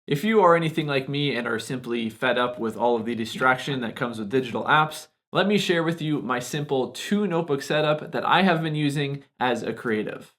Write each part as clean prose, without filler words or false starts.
If you are anything like me and are simply fed up with all of the distraction that comes with digital apps, let me share with you my simple 2 notebook setup that I have been using as a creative.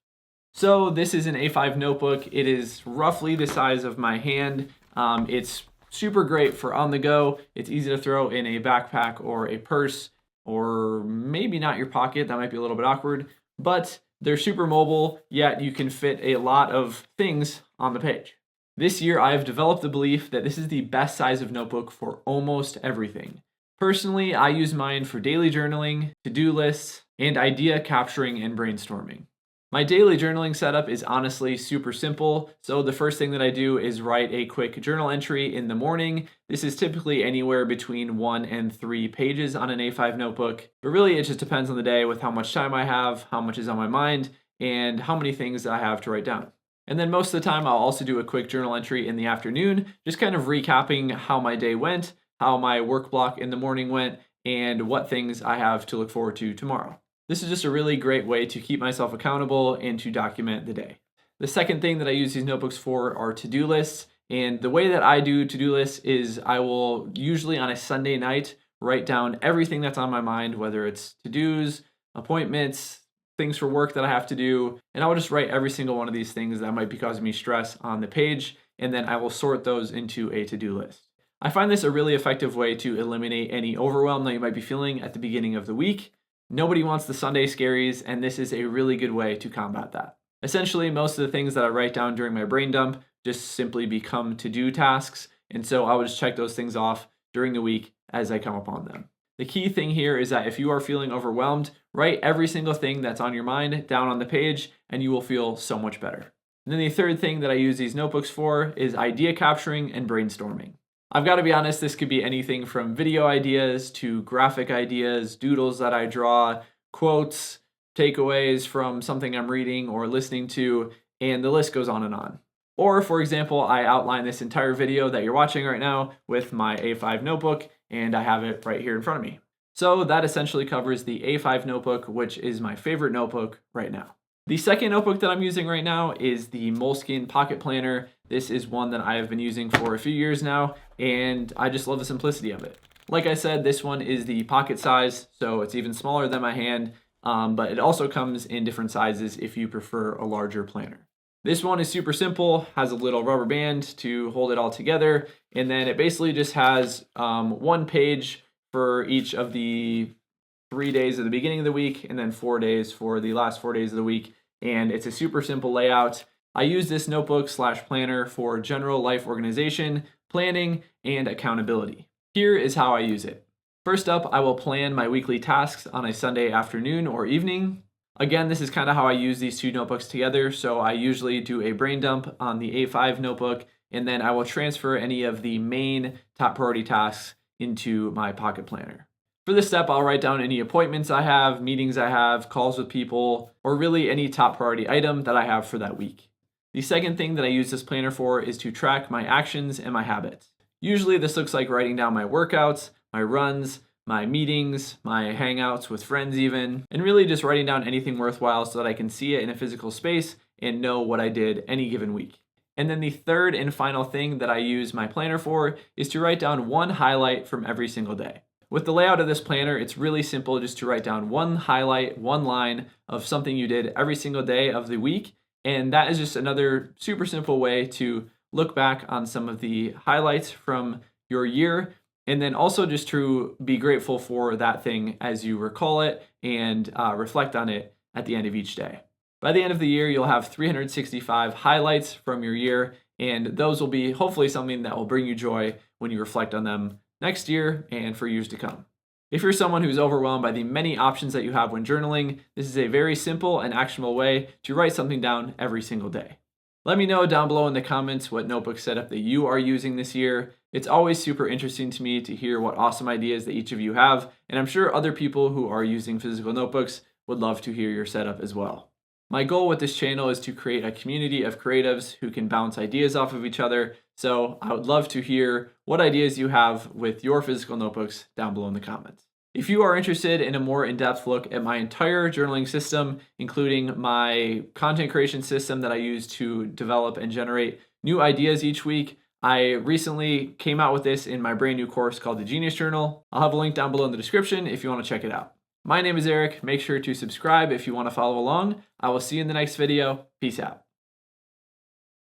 So this is an A5 notebook. It is roughly the size of my hand. It's super great for on the go. It's easy to throw in a backpack or a purse, or maybe not your pocket. That might be a little bit awkward, but they're super mobile, yet you can fit a lot of things on the page. This year, I have developed the belief that this is the best size of notebook for almost everything. Personally, I use mine for daily journaling, to-do lists, and idea capturing and brainstorming. My daily journaling setup is honestly super simple. So the first thing that I do is write a quick journal entry in the morning. This is typically anywhere between 1 and 3 pages on an A5 notebook, but really it just depends on the day with how much time I have, how much is on my mind, and how many things I have to write down. And then most of the time I'll also do a quick journal entry in the afternoon, just kind of recapping how my day went, how my work block in the morning went, and what things I have to look forward to tomorrow. This is just a really great way to keep myself accountable and to document the day. The second thing that I use these notebooks for are to-do lists. And the way that I do to-do lists is I will usually on a Sunday night write down everything that's on my mind, whether it's to-dos, appointments, things for work that I have to do. And I will just write every single one of these things that might be causing me stress on the page. And then I will sort those into a to-do list. I find this a really effective way to eliminate any overwhelm that you might be feeling at the beginning of the week. Nobody wants the Sunday scaries, and this is a really good way to combat that. Essentially, most of the things that I write down during my brain dump just simply become to-do tasks, and so I will just check those things off during the week as I come upon them. The key thing here is that if you are feeling overwhelmed, write every single thing that's on your mind down on the page, and you will feel so much better. And then the third thing that I use these notebooks for is idea capturing and brainstorming. I've got to be honest, this could be anything from video ideas to graphic ideas, doodles that I draw, quotes, takeaways from something I'm reading or listening to, and the list goes on and on. Or, for example, I outline this entire video that you're watching right now with my A5 notebook, and I have it right here in front of me. So that essentially covers the A5 notebook, which is my favorite notebook right now. The second notebook that I'm using right now is the Moleskine Pocket Planner. This is one that I have been using for a few years now, and I just love the simplicity of it. Like I said, this one is the pocket size, so it's even smaller than my hand, but it also comes in different sizes if you prefer a larger planner. This one is super simple, has a little rubber band to hold it all together, and then it basically just has one page for each of the 3 days at the beginning of the week, and then 4 days for the last 4 days of the week. And it's a super simple layout. I use this notebook/planner for general life organization, planning, and accountability. Here is how I use it. First up, I will plan my weekly tasks on a Sunday afternoon or evening. Again, this is kind of how I use these 2 notebooks together. So I usually do a brain dump on the A5 notebook, and then I will transfer any of the main top priority tasks into my pocket planner. For this step, I'll write down any appointments I have, meetings I have, calls with people, or really any top priority item that I have for that week. The second thing that I use this planner for is to track my actions and my habits. Usually this looks like writing down my workouts, my runs, my meetings, my hangouts with friends even, and really just writing down anything worthwhile so that I can see it in a physical space and know what I did any given week. And then the third and final thing that I use my planner for is to write down one highlight from every single day. With the layout of this planner, it's really simple just to write down one highlight, one line of something you did every single day of the week. And that is just another super simple way to look back on some of the highlights from your year, and then also just to be grateful for that thing as you recall it and reflect on it at the end of each day. By the end of the year, you'll have 365 highlights from your year, and those will be hopefully something that will bring you joy when you reflect on them next year and for years to come. If you're someone who's overwhelmed by the many options that you have when journaling, this is a very simple and actionable way to write something down every single day. Let me know down below in the comments what notebook setup that you are using this year. It's always super interesting to me to hear what awesome ideas that each of you have, and I'm sure other people who are using physical notebooks would love to hear your setup as well. My goal with this channel is to create a community of creatives who can bounce ideas off of each other, so I would love to hear what ideas you have with your physical notebooks down below in the comments. If you are interested in a more in-depth look at my entire journaling system, including my content creation system that I use to develop and generate new ideas each week, I recently came out with this in my brand new course called the Genius Journal. I'll have a link down below in the description if you want to check it out. My name is Eric. Make sure to subscribe if you want to follow along. I will see you in the next video. Peace out.